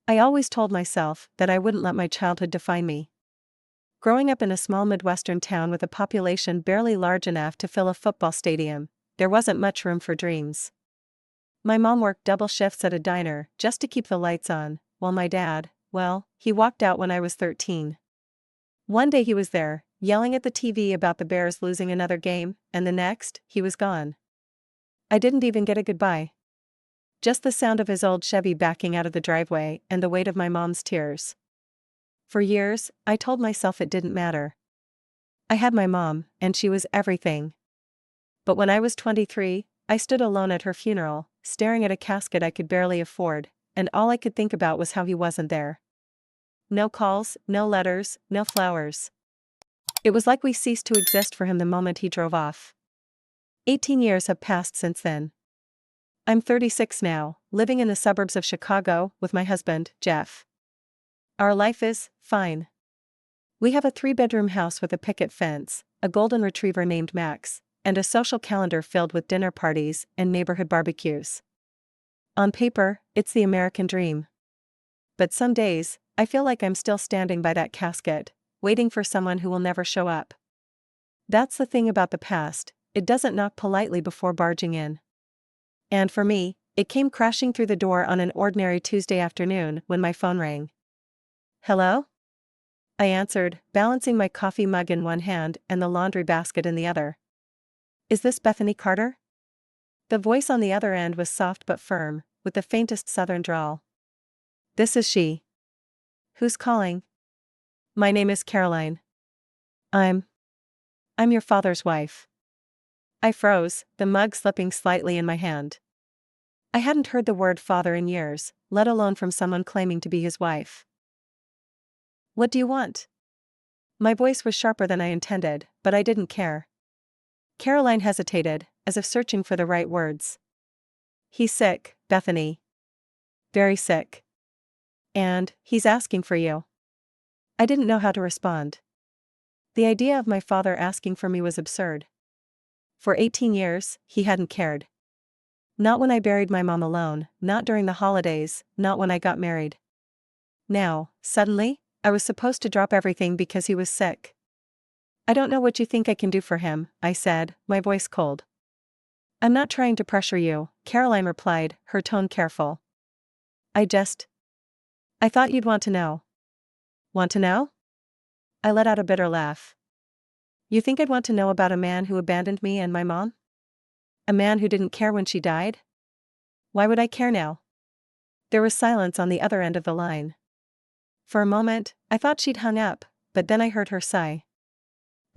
I always told myself that I wouldn't let my childhood define me. Growing up in a small Midwestern town with a population barely large enough to fill a football stadium, there wasn't much room for dreams. My mom worked double shifts at a diner just to keep the lights on, while my dad, well, he walked out when I was 13. One day he was there, yelling at the TV about the Bears losing another game, and the next, he was gone. I didn't even get a goodbye. Just the sound of his old Chevy backing out of the driveway and the weight of my mom's tears. For years, I told myself it didn't matter. I had my mom, and she was everything. But when I was 23, I stood alone at her funeral, staring at a casket I could barely afford, and all I could think about was how he wasn't there. No calls, no letters, no flowers. It was like we ceased to exist for him the moment he drove off. 18 years have passed since then. I'm 36 now, living in the suburbs of Chicago with my husband, Jeff. Our life is fine. We have a 3-bedroom house with a picket fence, a golden retriever named Max, and a social calendar filled with dinner parties and neighborhood barbecues. On paper, it's the American dream. But some days, I feel like I'm still standing by that casket, waiting for someone who will never show up. That's the thing about the past, it doesn't knock politely before barging in. And for me, it came crashing through the door on an ordinary Tuesday afternoon when my phone rang. Hello? I answered, balancing my coffee mug in one hand and the laundry basket in the other. Is this Bethany Carter? The voice on the other end was soft but firm, with the faintest southern drawl. This is she. Who's calling? My name is Caroline. I'm your father's wife. I froze, the mug slipping slightly in my hand. I hadn't heard the word father in years, let alone from someone claiming to be his wife. What do you want? My voice was sharper than I intended, but I didn't care. Caroline hesitated, as if searching for the right words. He's sick, Bethany. Very sick. And, he's asking for you. I didn't know how to respond. The idea of my father asking for me was absurd. For 18 years, he hadn't cared. Not when I buried my mom alone, not during the holidays, not when I got married. Now, suddenly, I was supposed to drop everything because he was sick. I don't know what you think I can do for him, I said, my voice cold. I'm not trying to pressure you, Caroline replied, her tone careful. I thought you'd want to know. Want to know? I let out a bitter laugh. You think I'd want to know about a man who abandoned me and my mom? A man who didn't care when she died? Why would I care now? There was silence on the other end of the line. For a moment, I thought she'd hung up, but then I heard her sigh.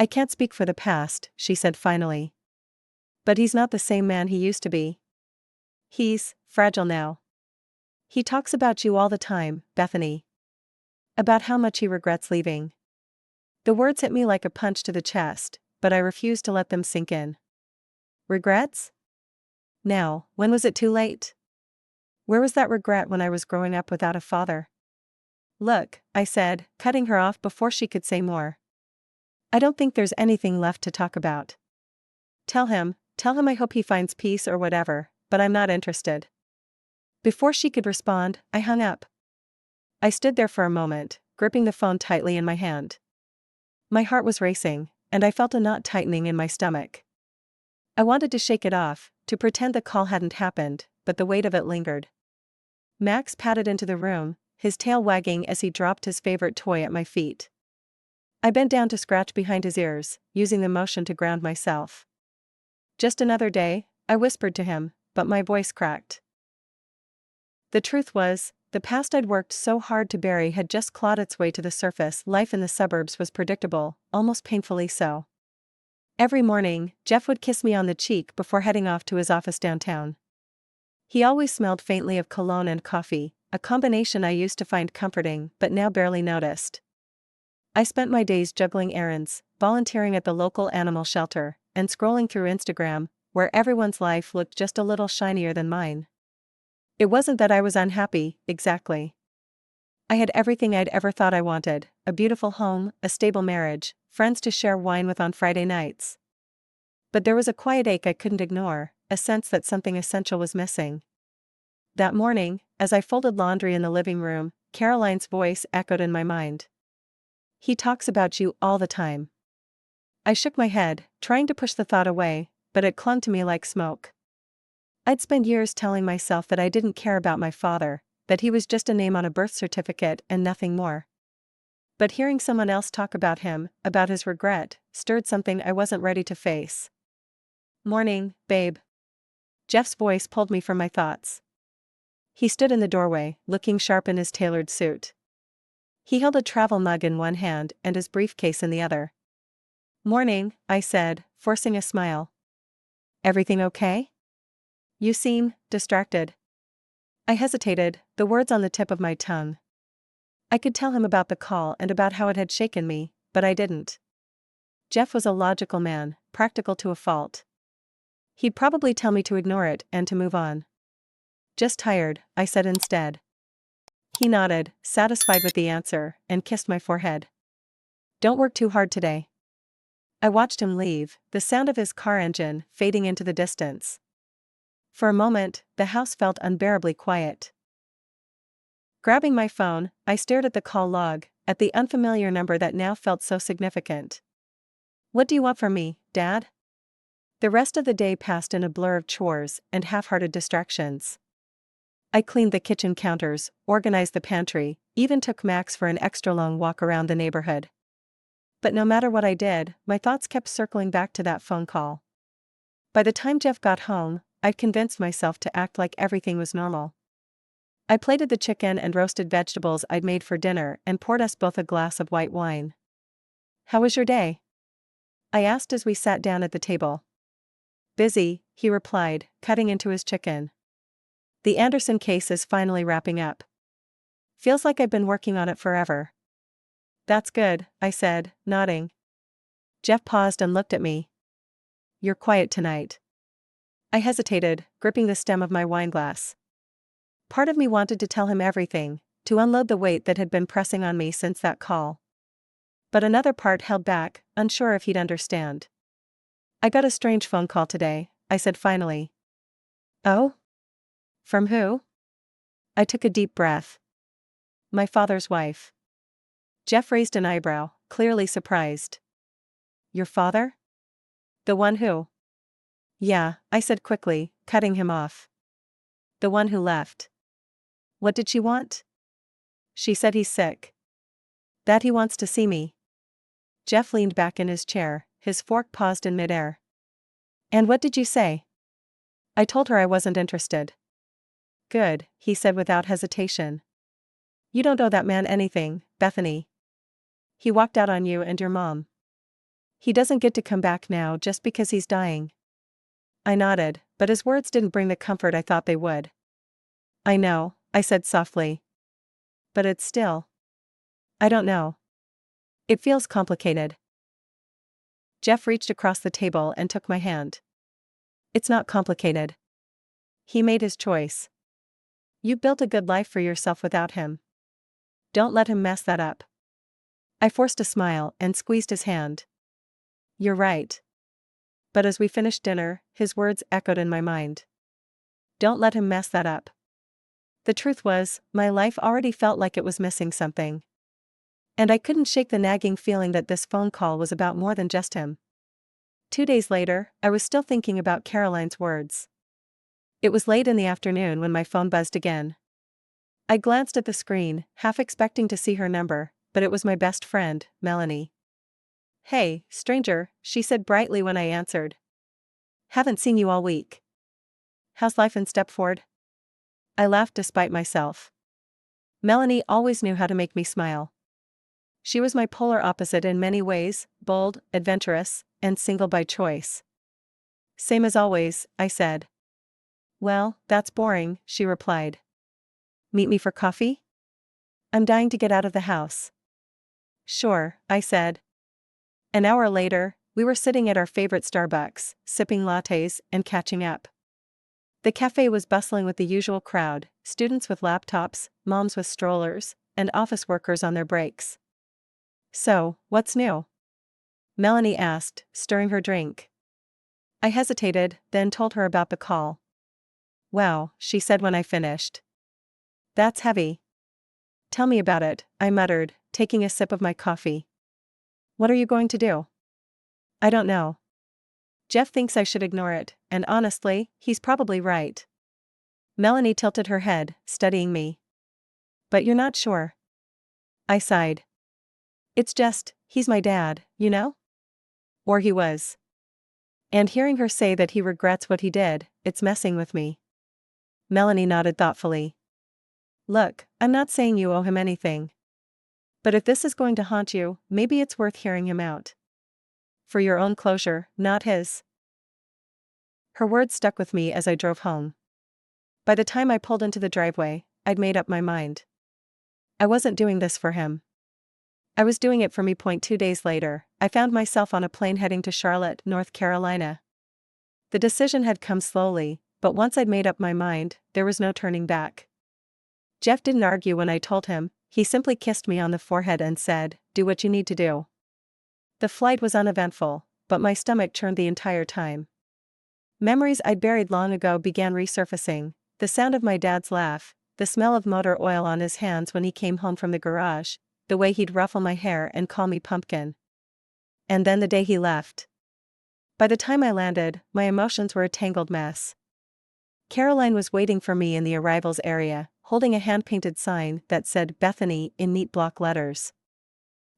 I can't speak for the past, she said finally. But he's not the same man he used to be. He's fragile now. He talks about you all the time, Bethany. About how much he regrets leaving. The words hit me like a punch to the chest, but I refused to let them sink in. Regrets? Now, when was it too late? Where was that regret when I was growing up without a father? Look, I said, cutting her off before she could say more. I don't think there's anything left to talk about. Tell him I hope he finds peace or whatever, but I'm not interested. Before she could respond, I hung up. I stood there for a moment, gripping the phone tightly in my hand. My heart was racing, and I felt a knot tightening in my stomach. I wanted to shake it off, to pretend the call hadn't happened, but the weight of it lingered. Max padded into the room, his tail wagging as he dropped his favorite toy at my feet. I bent down to scratch behind his ears, using the motion to ground myself. Just another day, I whispered to him, but my voice cracked. The truth was, the past I'd worked so hard to bury had just clawed its way to the surface. Life in the suburbs was predictable, almost painfully so. Every morning, Jeff would kiss me on the cheek before heading off to his office downtown. He always smelled faintly of cologne and coffee, a combination I used to find comforting but now barely noticed. I spent my days juggling errands, volunteering at the local animal shelter, and scrolling through Instagram, where everyone's life looked just a little shinier than mine. It wasn't that I was unhappy, exactly. I had everything I'd ever thought I wanted, a beautiful home, a stable marriage, friends to share wine with on Friday nights. But there was a quiet ache I couldn't ignore, a sense that something essential was missing. That morning, as I folded laundry in the living room, Caroline's voice echoed in my mind. He talks about you all the time. I shook my head, trying to push the thought away, but it clung to me like smoke. I'd spent years telling myself that I didn't care about my father, that he was just a name on a birth certificate and nothing more. But hearing someone else talk about him, about his regret, stirred something I wasn't ready to face. "Morning, babe." Jeff's voice pulled me from my thoughts. He stood in the doorway, looking sharp in his tailored suit. He held a travel mug in one hand and his briefcase in the other. "Morning," I said, forcing a smile. "Everything okay? You seem distracted." I hesitated, the words on the tip of my tongue. I could tell him about the call and about how it had shaken me, but I didn't. Jeff was a logical man, practical to a fault. He'd probably tell me to ignore it and to move on. "Just tired," I said instead. He nodded, satisfied with the answer, and kissed my forehead. "Don't work too hard today." I watched him leave, the sound of his car engine fading into the distance. For a moment, the house felt unbearably quiet. Grabbing my phone, I stared at the call log, at the unfamiliar number that now felt so significant. "What do you want from me, Dad?" The rest of the day passed in a blur of chores and half-hearted distractions. I cleaned the kitchen counters, organized the pantry, even took Max for an extra long walk around the neighborhood. But no matter what I did, my thoughts kept circling back to that phone call. By the time Jeff got home, I'd convinced myself to act like everything was normal. I plated the chicken and roasted vegetables I'd made for dinner and poured us both a glass of white wine. "How was your day?" I asked as we sat down at the table. "Busy," he replied, cutting into his chicken. "The Anderson case is finally wrapping up. Feels like I've been working on it forever." "That's good," I said, nodding. Jeff paused and looked at me. "You're quiet tonight." I hesitated, gripping the stem of my wineglass. Part of me wanted to tell him everything, to unload the weight that had been pressing on me since that call. But another part held back, unsure if he'd understand. "I got a strange phone call today," I said finally. "Oh? From who?" I took a deep breath. "My father's wife." Jeff raised an eyebrow, clearly surprised. "Your father? The one who?" "Yeah," I said quickly, cutting him off. "The one who left." "What did she want?" "She said he's sick. That he wants to see me." Jeff leaned back in his chair, his fork paused in midair. "And what did you say?" "I told her I wasn't interested." "Good," he said without hesitation. "You don't owe that man anything, Bethany. He walked out on you and your mom. He doesn't get to come back now just because he's dying." I nodded, but his words didn't bring the comfort I thought they would. "I know," I said softly. "But it's still. I don't know. It feels complicated." Jeff reached across the table and took my hand. "It's not complicated. He made his choice. You built a good life for yourself without him. Don't let him mess that up." I forced a smile and squeezed his hand. "You're right." But as we finished dinner, his words echoed in my mind. "Don't let him mess that up." The truth was, my life already felt like it was missing something. And I couldn't shake the nagging feeling that this phone call was about more than just him. 2 days later, I was still thinking about Caroline's words. It was late in the afternoon when my phone buzzed again. I glanced at the screen, half expecting to see her number, but it was my best friend, Melanie. "Hey, stranger," she said brightly when I answered. "Haven't seen you all week. How's life in Stepford?" I laughed despite myself. Melanie always knew how to make me smile. She was my polar opposite in many ways, bold, adventurous, and single by choice. "Same as always," I said. "Well, that's boring," she replied. "Meet me for coffee?" "I'm dying to get out of the house." "Sure," I said. An hour later, we were sitting at our favorite Starbucks, sipping lattes and catching up. The cafe was bustling with the usual crowd, students with laptops, moms with strollers, and office workers on their breaks. "So, what's new?" Melanie asked, stirring her drink. I hesitated, then told her about the call. "Wow," she said when I finished. "That's heavy. Tell me about it, I muttered, taking a sip of my coffee. What are you going to do? I don't know. Jeff thinks I should ignore it, and honestly, he's probably right. Melanie tilted her head, studying me. But you're not sure? I sighed. It's just, he's my dad, you know? Or he was. And hearing her say that he regrets what he did, it's messing with me. Melanie nodded thoughtfully. Look, I'm not saying you owe him anything. But if this is going to haunt you, maybe it's worth hearing him out. For your own closure, not his. Her words stuck with me as I drove home. By the time I pulled into the driveway, I'd made up my mind. I wasn't doing this for him. I was doing it for me. 2 days later, I found myself on a plane heading to Charlotte, North Carolina. The decision had come slowly, but once I'd made up my mind, there was no turning back. Jeff didn't argue when I told him, he simply kissed me on the forehead and said, "Do what you need to do." The flight was uneventful, but my stomach churned the entire time. Memories I'd buried long ago began resurfacing, the sound of my dad's laugh, the smell of motor oil on his hands when he came home from the garage, the way he'd ruffle my hair and call me pumpkin. And then the day he left. By the time I landed, my emotions were a tangled mess. Caroline was waiting for me in the arrivals area, holding a hand-painted sign that said Bethany in neat block letters.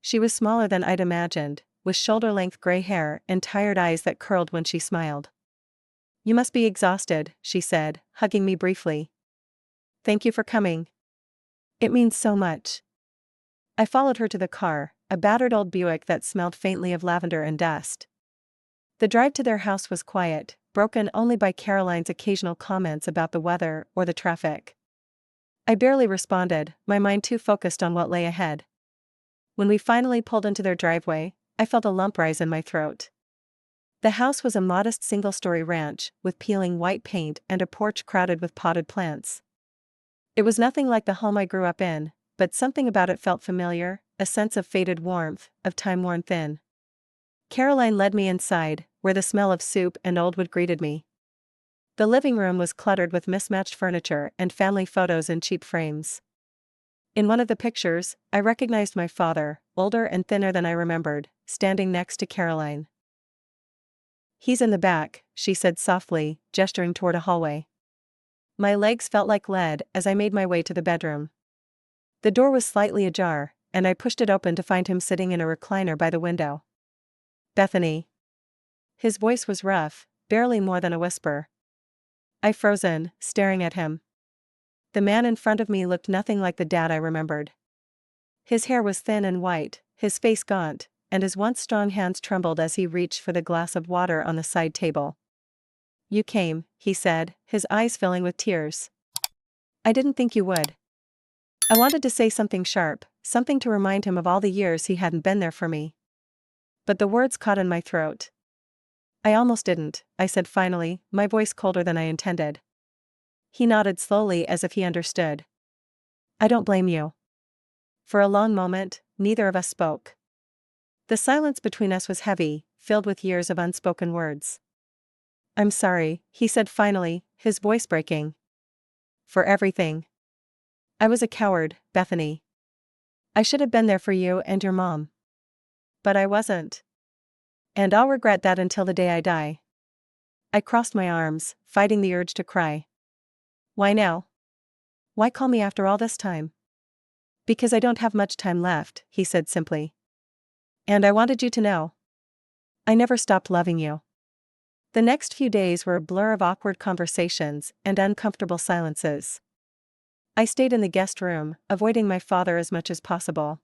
She was smaller than I'd imagined, with shoulder-length gray hair and tired eyes that curled when she smiled. "You must be exhausted," she said, hugging me briefly. "Thank you for coming. It means so much." I followed her to the car, a battered old Buick that smelled faintly of lavender and dust. The drive to their house was quiet, broken only by Caroline's occasional comments about the weather or the traffic. I barely responded, my mind too focused on what lay ahead. When we finally pulled into their driveway, I felt a lump rise in my throat. The house was a modest single-story ranch, with peeling white paint and a porch crowded with potted plants. It was nothing like the home I grew up in, but something about it felt familiar, a sense of faded warmth, of time worn thin. Caroline led me inside, where the smell of soup and old wood greeted me. The living room was cluttered with mismatched furniture and family photos in cheap frames. In one of the pictures, I recognized my father, older and thinner than I remembered, standing next to Caroline. "He's in the back," she said softly, gesturing toward a hallway. My legs felt like lead as I made my way to the bedroom. The door was slightly ajar, and I pushed it open to find him sitting in a recliner by the window. "Bethany." His voice was rough, barely more than a whisper. I frozen, staring at him. The man in front of me looked nothing like the dad I remembered. His hair was thin and white, his face gaunt, and his once strong hands trembled as he reached for the glass of water on the side table. "You came," he said, his eyes filling with tears. "I didn't think you would." I wanted to say something sharp, something to remind him of all the years he hadn't been there for me. But the words caught in my throat. "I almost didn't," I said finally, my voice colder than I intended. He nodded slowly as if he understood. "I don't blame you." For a long moment, neither of us spoke. The silence between us was heavy, filled with years of unspoken words. "I'm sorry," he said finally, his voice breaking. "For everything. I was a coward, Bethany. I should have been there for you and your mom. But I wasn't. And I'll regret that until the day I die." I crossed my arms, fighting the urge to cry. "Why now? Why call me after all this time?" "Because I don't have much time left," he said simply. "And I wanted you to know. I never stopped loving you." The next few days were a blur of awkward conversations and uncomfortable silences. I stayed in the guest room, avoiding my father as much as possible.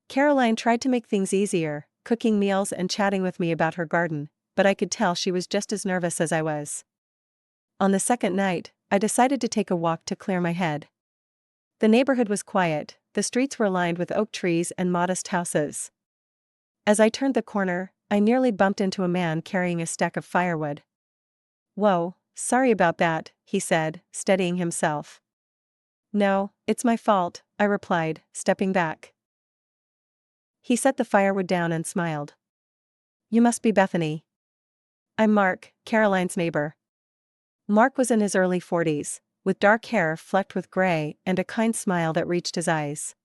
Caroline tried to make things easier, cooking meals and chatting with me about her garden, but I could tell she was just as nervous as I was. On the second night, I decided to take a walk to clear my head. The neighborhood was quiet, the streets were lined with oak trees and modest houses. As I turned the corner, I nearly bumped into a man carrying a stack of firewood. "Whoa, sorry about that," he said, steadying himself. "No, it's my fault," I replied, stepping back. He set the firewood down and smiled. "You must be Bethany." "I'm Mark, Caroline's neighbor." Mark was in his early 40s, with dark hair flecked with gray and a kind smile that reached his eyes.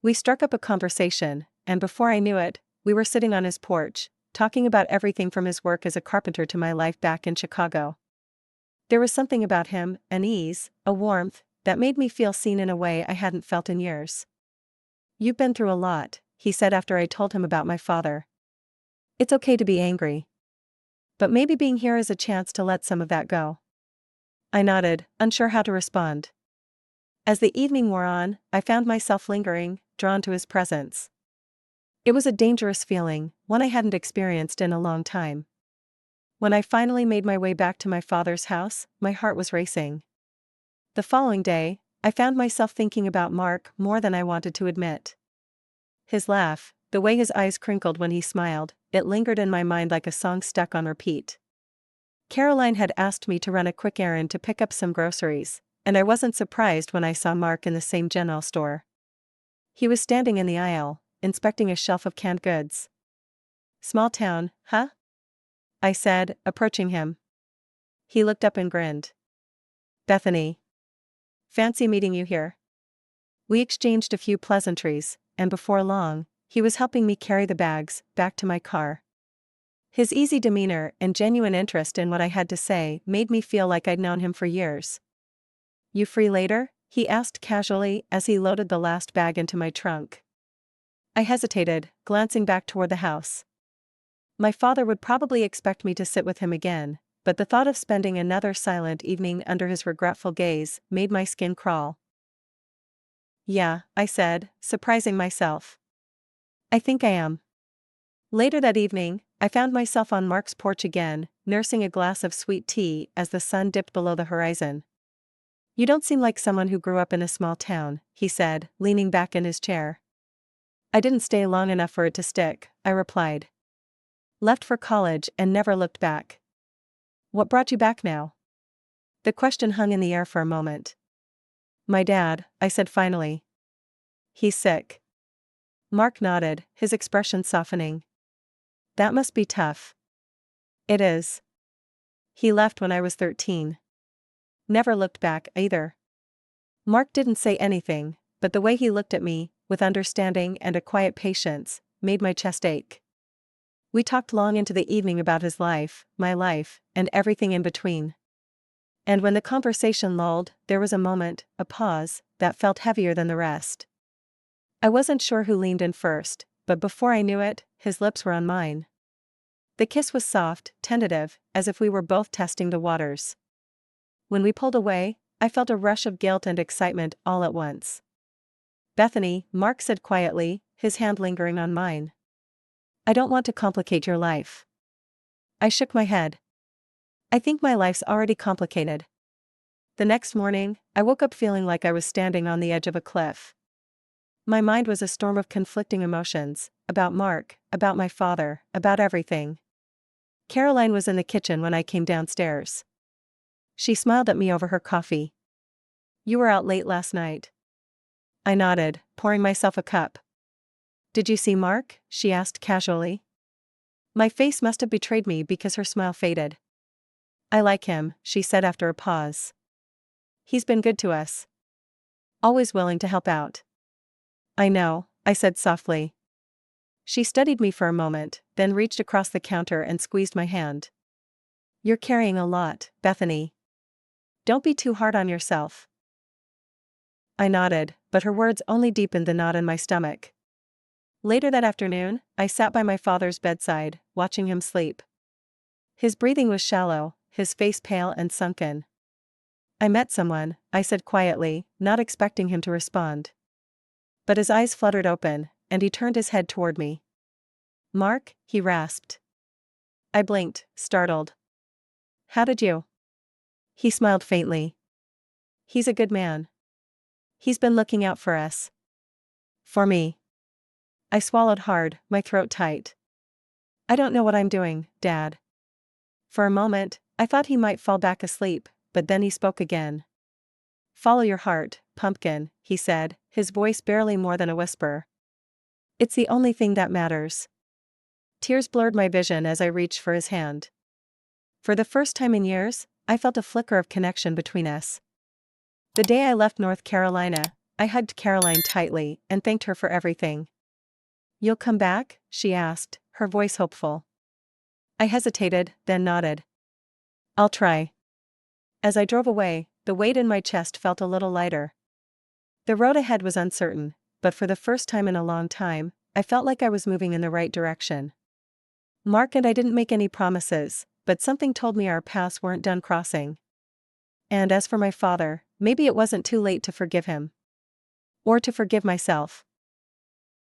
We struck up a conversation, and before I knew it, we were sitting on his porch, talking about everything from his work as a carpenter to my life back in Chicago. There was something about him, an ease, a warmth, that made me feel seen in a way I hadn't felt in years. "You've been through a lot," he said after I told him about my father. "It's okay to be angry. But maybe being here is a chance to let some of that go." I nodded, unsure how to respond. As the evening wore on, I found myself lingering, drawn to his presence. It was a dangerous feeling, one I hadn't experienced in a long time. When I finally made my way back to my father's house, my heart was racing. The following day, I found myself thinking about Mark more than I wanted to admit. His laugh, the way his eyes crinkled when he smiled, it lingered in my mind like a song stuck on repeat. Caroline had asked me to run a quick errand to pick up some groceries, and I wasn't surprised when I saw Mark in the same general store. He was standing in the aisle, inspecting a shelf of canned goods. "Small town, huh?" I said, approaching him. He looked up and grinned. "Bethany. Fancy meeting you here." We exchanged a few pleasantries, and before long, he was helping me carry the bags back to my car. His easy demeanor and genuine interest in what I had to say made me feel like I'd known him for years. "You free later?" he asked casually as he loaded the last bag into my trunk. I hesitated, glancing back toward the house. My father would probably expect me to sit with him again, but the thought of spending another silent evening under his regretful gaze made my skin crawl. "Yeah," I said, surprising myself. "I think I am." Later that evening, I found myself on Mark's porch again, nursing a glass of sweet tea as the sun dipped below the horizon. "You don't seem like someone who grew up in a small town," he said, leaning back in his chair. "I didn't stay long enough for it to stick," I replied. "Left for college and never looked back." "What brought you back now?" The question hung in the air for a moment. "My dad," I said finally. "He's sick." Mark nodded, his expression softening. "That must be tough." "It is. He left when I was 13. Never looked back, either." Mark didn't say anything, but the way he looked at me, with understanding and a quiet patience, made my chest ache. We talked long into the evening about his life, my life, and everything in between. And when the conversation lulled, there was a moment, a pause, that felt heavier than the rest. I wasn't sure who leaned in first, but before I knew it, his lips were on mine. The kiss was soft, tentative, as if we were both testing the waters. When we pulled away, I felt a rush of guilt and excitement all at once. "Bethany," Mark said quietly, his hand lingering on mine. "I don't want to complicate your life." I shook my head. "I think my life's already complicated." The next morning, I woke up feeling like I was standing on the edge of a cliff. My mind was a storm of conflicting emotions, about Mark, about my father, about everything. Caroline was in the kitchen when I came downstairs. She smiled at me over her coffee. "You were out late last night." I nodded, pouring myself a cup. "Did you see Mark?" she asked casually. My face must have betrayed me because her smile faded. "I like him," she said after a pause. "He's been good to us. Always willing to help out." "I know," I said softly. She studied me for a moment, then reached across the counter and squeezed my hand. "You're carrying a lot, Bethany. Don't be too hard on yourself." I nodded, but her words only deepened the knot in my stomach. Later that afternoon, I sat by my father's bedside, watching him sleep. His breathing was shallow, his face pale and sunken. "I met someone," I said quietly, not expecting him to respond. But his eyes fluttered open, and he turned his head toward me. "Mark?" he rasped. I blinked, startled. "How did you?" He smiled faintly. "He's a good man. He's been looking out for us." "For me." I swallowed hard, my throat tight. "I don't know what I'm doing, Dad." For a moment, I thought he might fall back asleep, but then he spoke again. "Follow your heart, pumpkin," he said, his voice barely more than a whisper. "It's the only thing that matters." Tears blurred my vision as I reached for his hand. For the first time in years, I felt a flicker of connection between us. The day I left North Carolina, I hugged Caroline tightly and thanked her for everything. "You'll come back?" she asked, her voice hopeful. I hesitated, then nodded. "I'll try." As I drove away, the weight in my chest felt a little lighter. The road ahead was uncertain, but for the first time in a long time, I felt like I was moving in the right direction. Mark and I didn't make any promises, but something told me our paths weren't done crossing. And as for my father, maybe it wasn't too late to forgive him. Or to forgive myself.